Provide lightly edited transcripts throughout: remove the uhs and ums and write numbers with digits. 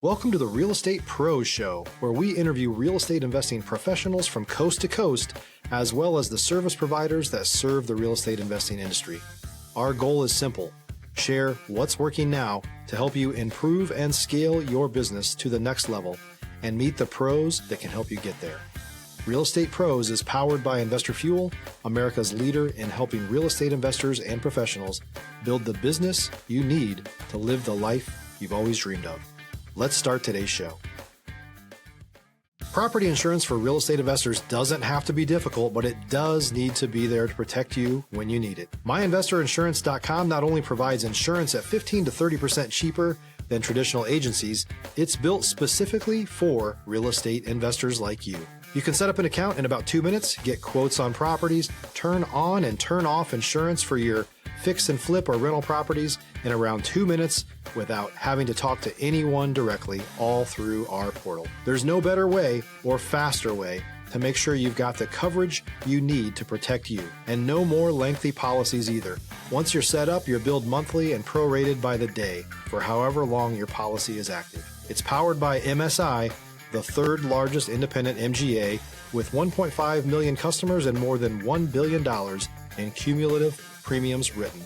Welcome to the Real Estate Pros Show, where we interview real estate investing professionals from coast to coast, as well as the service providers that serve the real estate investing industry. Our goal is simple: share what's working now to help you improve and scale your business to the next level and meet the pros that can help you get there. Real Estate Pros is powered by Investor Fuel, America's leader in helping real estate investors and professionals build the business you need to live the life you've always dreamed of. Let's start today's show. Property insurance for real estate investors doesn't have to be difficult, but it does need to be there to protect you when you need it. MyInvestorInsurance.com not only provides insurance at 15 to 30% cheaper than traditional agencies, it's built specifically for real estate investors like you. You can set up an account in about 2 minutes, get quotes on properties, turn on and turn off insurance for your fix and flip or rental properties in around 2 minutes without having to talk to anyone directly, all through our portal. There's no better way or faster way to make sure you've got the coverage you need to protect you, and no more lengthy policies either. Once you're set up, you're billed monthly and prorated by the day for however long your policy is active. It's powered by MSI, the third largest independent MGA, with 1.5 million customers and more than $1 billion in cumulative premiums written.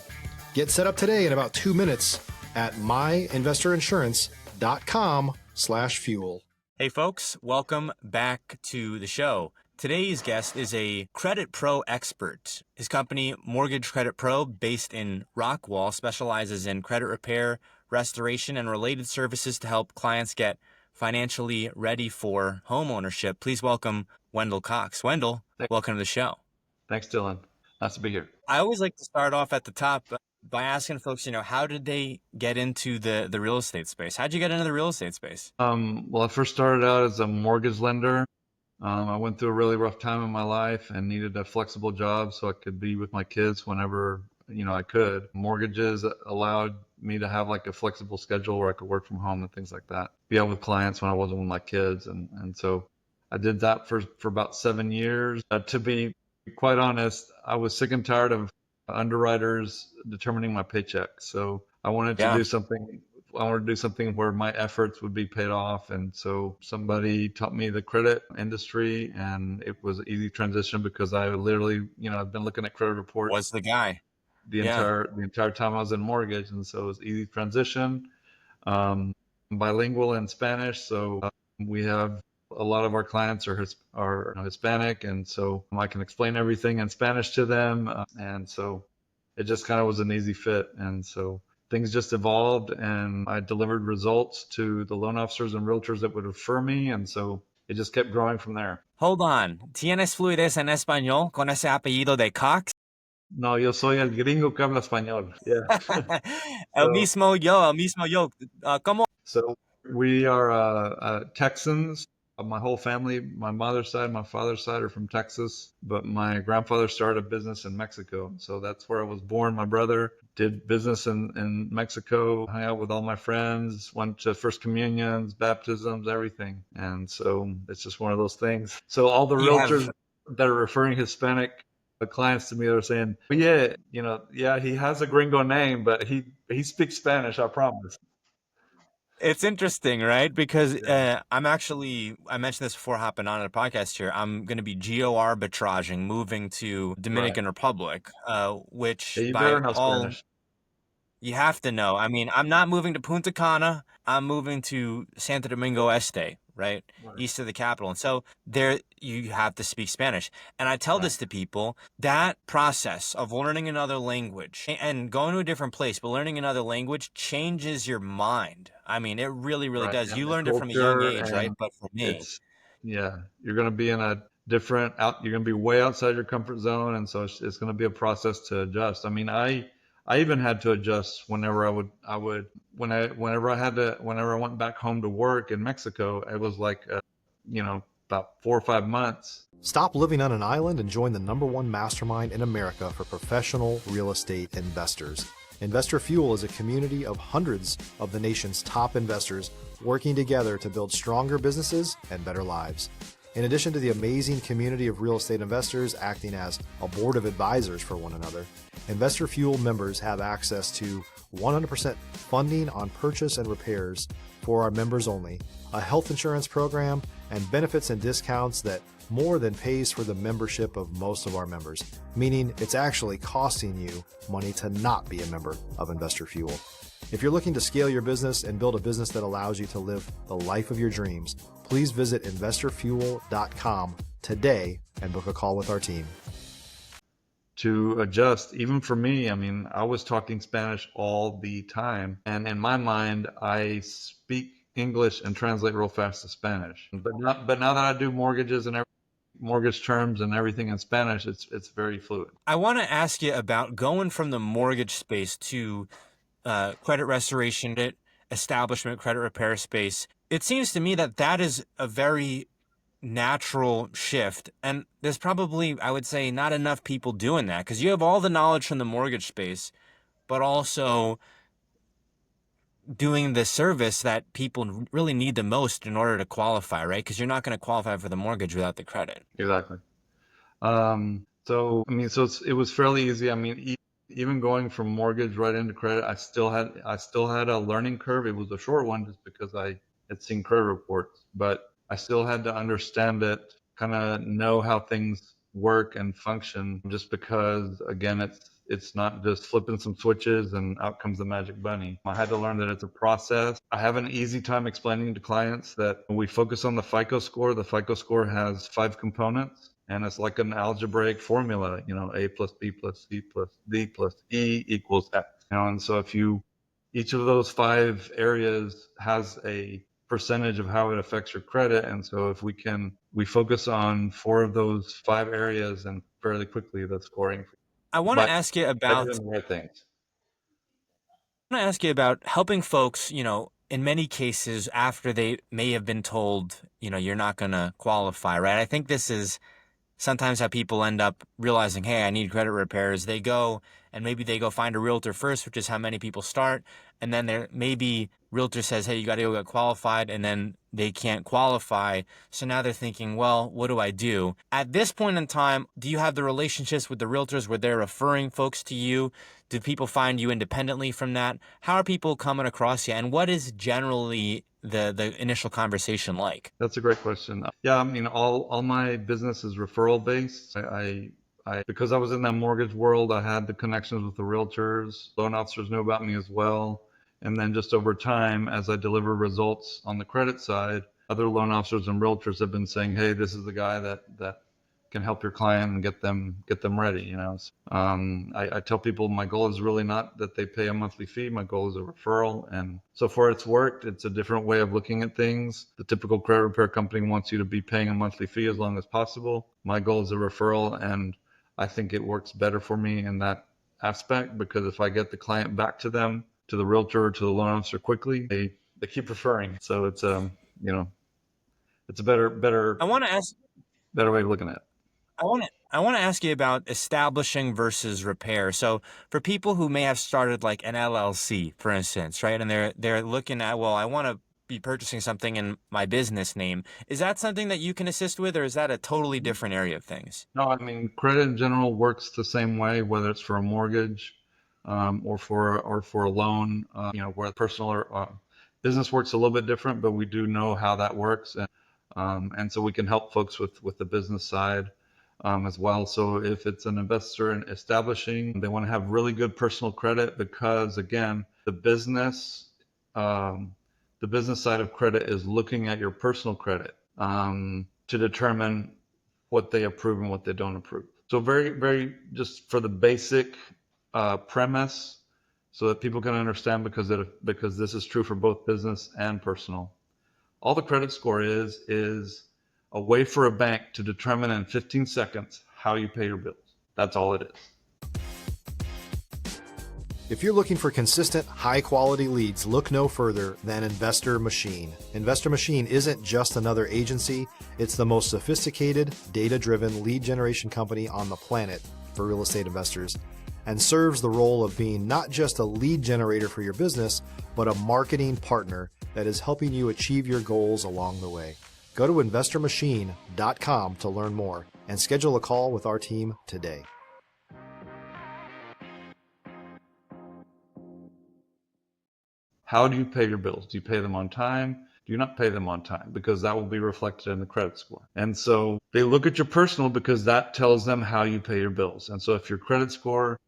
Get set up today in about 2 minutes at myinvestorinsurance.com/fuel. Hey folks, welcome back to the show. Today's guest is a credit pro expert. His company, Mortgage Credit Pro, based in Rockwall, specializes in credit repair, restoration, and related services to help clients get financially ready for homeownership. Please welcome Wendell Cox. Wendell, welcome to the show. Thanks, Dylan. Nice to be here. I always like to start off at the top by asking folks, how did they get into the real estate space? How'd you get into the real estate space? Well, I first started out as a mortgage lender. I went through a really rough time in my life and needed a flexible job so I could be with my kids whenever, I could. Mortgages allowed me to have like a flexible schedule where I could work from home and things like that. Be out with clients when I wasn't with my kids. And so I did that for about 7 years. To be quite honest, I was sick and tired of underwriters determining my paycheck. So I wanted to do something. I wanted to do something where my efforts would be paid off. And so somebody taught me the credit industry, and it was an easy transition because I literally, I've been looking at credit reports. Was the guy the entire time I was in mortgage, and so it was easy transition. Bilingual in Spanish, so we have a lot of our clients are Hispanic, and so I can explain everything in Spanish to them, and so it just kind of was an easy fit. And so things just evolved, and I delivered results to the loan officers and realtors that would refer me, and so it just kept growing from there. Hold on. ¿Tienes fluidez en español con ese apellido de Cox? No, yo soy el gringo que habla español. Yeah. El mismo yo. ¿Cómo? So we are Texans. My whole family, my mother's side, my father's side are from Texas, but my grandfather started a business in Mexico. So that's where I was born. My brother did business in Mexico, hung out with all my friends, went to first communions, baptisms, everything. And so it's just one of those things. So all the realtors that are referring Hispanic clients to me are saying, he has a gringo name, but he speaks Spanish, I promise. It's interesting, right? Because I mentioned this before hopping on a podcast here. I'm going to be geo-arbitraging, moving to Dominican Republic, which you by all, Spanish. You have to know. I mean, I'm not moving to Punta Cana. I'm moving to Santo Domingo Este, right? East of the capital. And so there you have to speak Spanish. And I tell this to people, that process of learning another language and going to a different place, but learning another language changes your mind. I mean, it really, really does. And you learned it from a young age, right? But for me, you're going to be in a different you're going to be way outside your comfort zone. And so it's going to be a process to adjust. I mean, I even had to adjust whenever I went back home to work in Mexico. It was like, about 4 or 5 months. Stop living on an island and join the #1 mastermind in America for professional real estate investors. Investor Fuel is a community of hundreds of the nation's top investors working together to build stronger businesses and better lives. In addition to the amazing community of real estate investors acting as a board of advisors for one another, Investor Fuel members have access to 100% funding on purchase and repairs for our members only, a health insurance program, and benefits and discounts that more than pays for the membership of most of our members, meaning it's actually costing you money to not be a member of Investor Fuel. If you're looking to scale your business and build a business that allows you to live the life of your dreams, please visit investorfuel.com today and book a call with our team. To adjust, even for me, I mean, I was talking Spanish all the time. And in my mind, I speak English and translate real fast to Spanish. But now that I do mortgages and mortgage terms and everything in Spanish, it's very fluid. I want to ask you about going from the mortgage space to credit restoration, establishment, credit repair space. It seems to me that that is a very natural shift. And there's probably, I would say, not enough people doing that because you have all the knowledge from the mortgage space, but also doing the service that people really need the most in order to qualify, right? Because you're not going to qualify for the mortgage without the credit. Exactly. So it was fairly easy. I mean, even going from mortgage right into credit, I still had a learning curve. It was a short one just because I had seen credit reports, but I still had to understand it, kind of know how things work and function, just because, again, it's not just flipping some switches and out comes the magic bunny. I had to learn that it's a process. I have an easy time explaining to clients that when we focus on the FICO score, the FICO score has 5 components. And it's like an algebraic formula, A plus B plus C plus D plus E equals X. And so each of those 5 areas has a percentage of how it affects your credit. And so if we focus on 4 of those 5 areas, and fairly quickly the scoring. I want to ask you about helping folks, in many cases after they may have been told, you're not going to qualify, right? I think this is sometimes how people end up realizing, hey, I need credit repairs. They go and maybe they go find a realtor first, which is how many people start. And then maybe realtor says, hey, you got to go get qualified. And then they can't qualify. So now they're thinking, well, what do I do? At this point in time, do you have the relationships with the realtors where they're referring folks to you? Do people find you independently from that? How are people coming across you? And what is generally the initial conversation like? That's a great question. Yeah, I mean, all my business is referral based. Because I was in that mortgage world, I had the connections with the realtors. Loan officers knew about me as well. And then just over time, as I deliver results on the credit side, other loan officers and realtors have been saying, hey, this is the guy that can help your client and get them ready. I tell people my goal is really not that they pay a monthly fee. My goal is a referral. And so far it's worked. It's a different way of looking at things. The typical credit repair company wants you to be paying a monthly fee as long as possible. My goal is a referral, and I think it works better for me in that aspect, because if I get the client back to them, to the realtor, to the loan officer quickly, they keep referring. So it's it's a better I want to ask. better way of looking at it. I want to ask you about establishing versus repair. So for people who may have started like an LLC, for instance, right, and they're looking at, well, I want to be purchasing something in my business name. Is that something that you can assist with, or is that a totally different area of things? No, I mean, credit in general works the same way, whether it's for a mortgage or for a loan. Where personal or business works a little bit different, but we do know how that works, and so we can help folks with the business side as well. So if it's an investor in establishing, they want to have really good personal credit, because again, the business side of credit is looking at your personal credit to determine what they approve and what they don't approve. So very, very just for the basic premise, so that people can understand, because this is true for both business and personal. All the credit score is a way for a bank to determine in 15 seconds how you pay your bills. That's all it is. If you're looking for consistent, high-quality leads, look no further than Investor Machine. Investor Machine isn't just another agency. It's the most sophisticated, data-driven lead generation company on the planet for real estate investors, and serves the role of being not just a lead generator for your business, but a marketing partner that is helping you achieve your goals along the way. Go to investormachine.com to learn more and schedule a call with our team today. how do you pay your bills? Do you pay them on time? Do you not pay them on time? Because that will be reflected in the credit score. And so they look at your personal because that tells them how you pay your bills. And so if your credit score,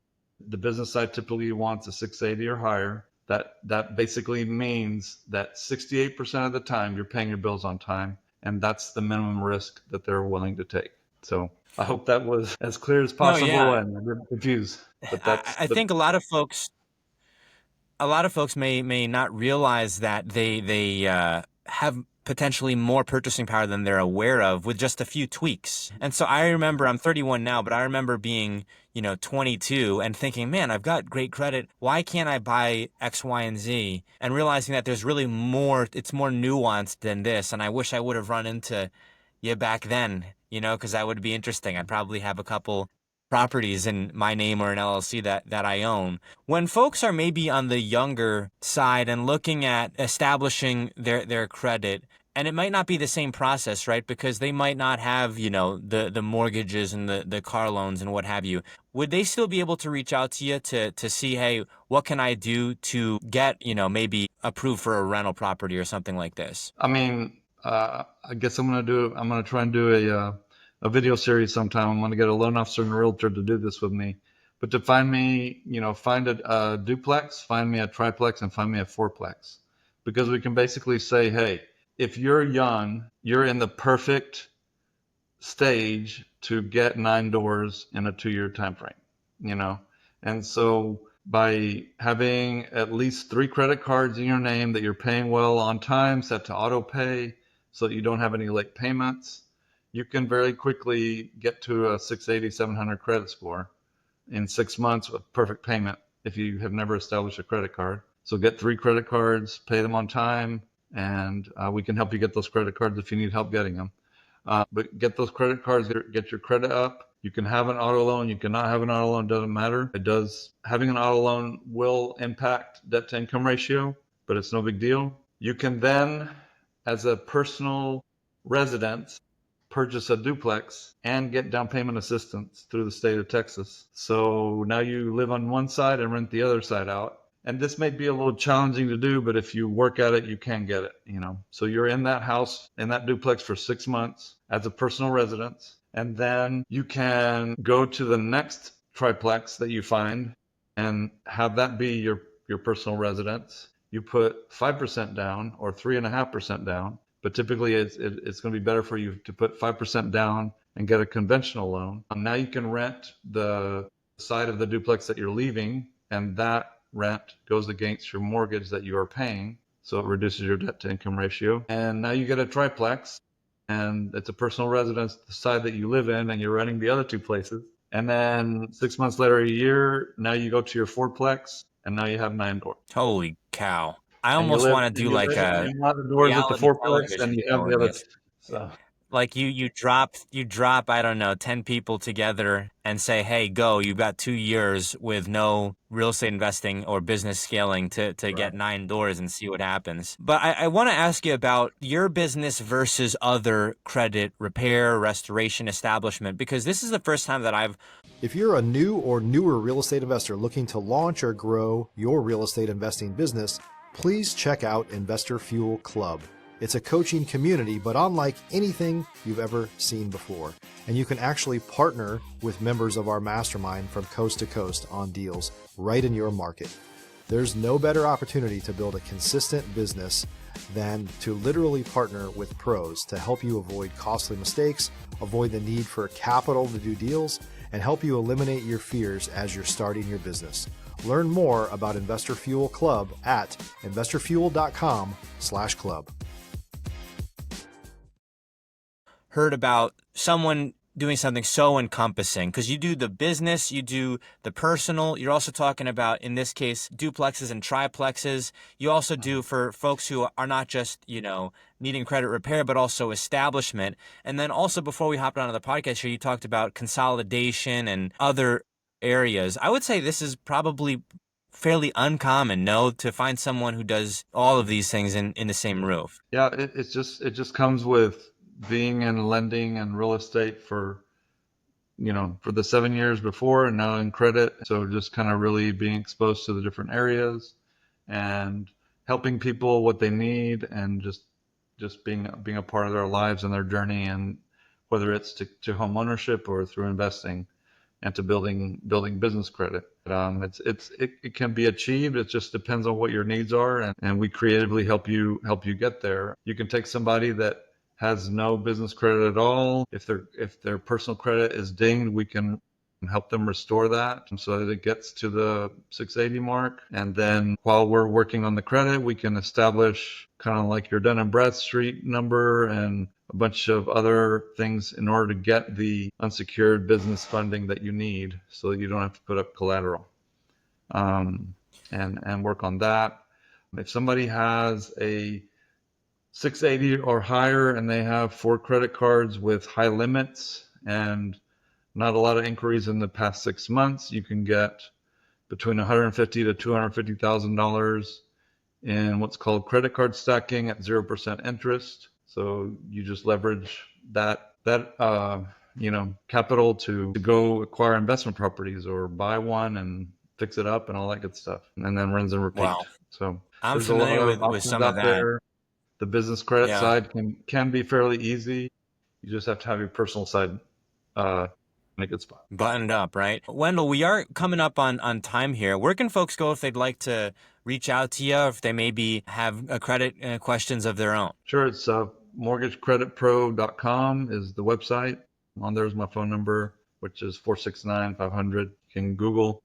the business side typically wants a 680 or higher, that basically means that 68% of the time you're paying your bills on time. And that's the minimum risk that they're willing to take. So I hope that was as clear as No, possible yeah. and I didn't confuse. But I, that's I the think a lot of folks may not realize that they have potentially more purchasing power than they're aware of with just a few tweaks. And so I remember, I'm 31 now, but I remember being, 22 and thinking, man, I've got great credit. Why can't I buy X, Y, and Z? And realizing that there's really more, it's more nuanced than this. And I wish I would have run into you back then, because that would be interesting. I'd probably have a couple properties in my name or an LLC that I own. When folks are maybe on the younger side and looking at establishing their credit, and it might not be the same process, right? Because they might not have, the mortgages and the car loans and what have you. Would they still be able to reach out to you to see, hey, what can I do to get, maybe approved for a rental property or something like this? I mean, I guess I'm going to try and do a video series sometime. I'm going to get a loan officer and a realtor to do this with me. But to find me, find a duplex, find me a triplex, and find me a fourplex. Because we can basically say, hey, if you're young, you're in the perfect stage to get 9 doors in a 2-year time frame. And so by having at least 3 credit cards in your name that you're paying well on time, set to auto pay so that you don't have any late payments, you can very quickly get to a 680, 700 credit score in 6 months with perfect payment if you have never established a credit card. So get 3 credit cards, pay them on time, and we can help you get those credit cards if you need help getting them. But get those credit cards, get your credit up. You can have an auto loan. You cannot have an auto loan. Doesn't matter. Having an auto loan will impact debt to income ratio, but it's no big deal. You can then, as a personal residence, purchase a duplex and get down payment assistance through the state of Texas. So now you live on one side and rent the other side out. And this may be a little challenging to do, but if you work at it, you can get it. So you're in that house, in that duplex for 6 months as a personal residence. And then you can go to the next triplex that you find and have that be your personal residence. You put 5% down or 3.5% down, but typically it's going to be better for you to put 5% down and get a conventional loan. Now you can rent the side of the duplex that you're leaving, and that rent goes against your mortgage that you are paying. So it reduces your debt to income ratio. And now you get a triplex, and it's a personal residence, the side that you live in, and you're renting the other 2 places. And then 6 months later, a year, now you go to your fourplex, and now you have 9 doors. Holy cow. I And you almost live, want to and do you like live, a and you have the doors at the reality fourplex, and television you have show the in other. this. So Like you drop, I don't know, 10 people together and say, hey, go, you've got 2 years with no real estate investing or business scaling to right. get 9 doors and see what happens. But I want to ask you about your business versus other credit repair, restoration establishment, because this is the first time that I've If you're a new or newer real estate investor looking to launch or grow your real estate investing business, please check out Investor Fuel Club. It's a coaching community, but unlike anything you've ever seen before. And you can actually partner with members of our mastermind from coast to coast on deals right in your market. There's no better opportunity to build a consistent business than to literally partner with pros to help you avoid costly mistakes, avoid the need for capital to do deals, and help you eliminate your fears as you're starting your business. Learn more about Investor Fuel Club at investorfuel.com/club. heard about someone doing something so encompassing, because you do the business, you do the personal, you're also talking about, in this case, duplexes and triplexes. You also do for folks who are not just, needing credit repair, but also establishment. And then also, before we hopped onto the podcast here, you talked about consolidation and other areas. I would say this is probably fairly uncommon, no, to find someone who does all of these things in the same roof. Yeah, it just comes with being in lending and real estate for the 7 years before and now in credit. So just kind of really being exposed to the different areas and helping people what they need, and just being a part of their lives and their journey, and whether it's to home ownership or through investing and to building business credit. It can be achieved. It just depends on what your needs are, and we creatively help you get there. You can take somebody that has no business credit at all. If their personal credit is dinged, we can help them restore that so that it gets to the 680 mark. And then while we're working on the credit, we can establish kind of like your Dun & Bradstreet number and a bunch of other things in order to get the unsecured business funding that you need, so that you don't have to put up collateral, and work on that. If somebody has a 680 or higher and they have 4 credit cards with high limits and not a lot of inquiries in the past 6 months, you can get between $150,000 to $250,000 in what's called credit card stacking at 0% interest. So you just leverage that capital to go acquire investment properties or buy one and fix it up and all that good stuff, and then rinse and repeat. Wow. So I'm there's a lot familiar of with options some of out that. there. The business credit Yeah. side can be fairly easy. You just have to have your personal side in a good spot. Buttoned up, right? Wendell, we are coming up on time here. Where can folks go if they'd like to reach out to you, if they maybe have credit questions of their own? Sure. It's mortgagecreditpro.com is the website. On there's my phone number, which is 469-500. You can Google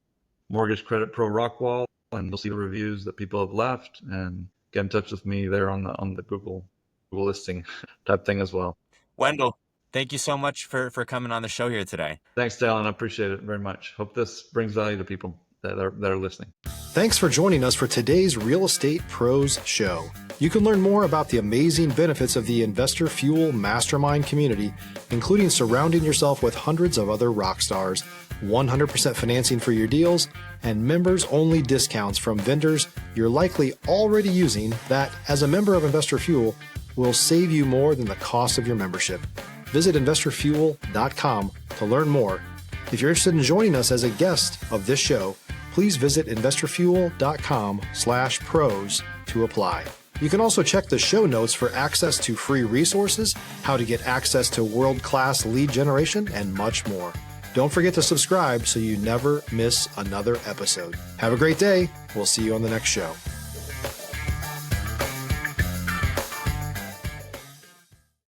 Mortgage Credit Pro Rockwall, and you'll see the reviews that people have left, and get in touch with me there on the Google listing type thing as well. Wendell, thank you so much for coming on the show here today. Thanks, Dalen. I appreciate it very much. Hope this brings value to people that are listening. Thanks for joining us for today's Real Estate Pros Show. You can learn more about the amazing benefits of the Investor Fuel Mastermind community, including surrounding yourself with hundreds of other rock stars, 100% financing for your deals, and members-only discounts from vendors you're likely already using that, as a member of Investor Fuel, will save you more than the cost of your membership. Visit investorfuel.com to learn more. If you're interested in joining us as a guest of this show, please visit investorfuel.com/pros to apply. You can also check the show notes for access to free resources, how to get access to world-class lead generation, and much more. Don't forget to subscribe so you never miss another episode. Have a great day. We'll see you on the next show.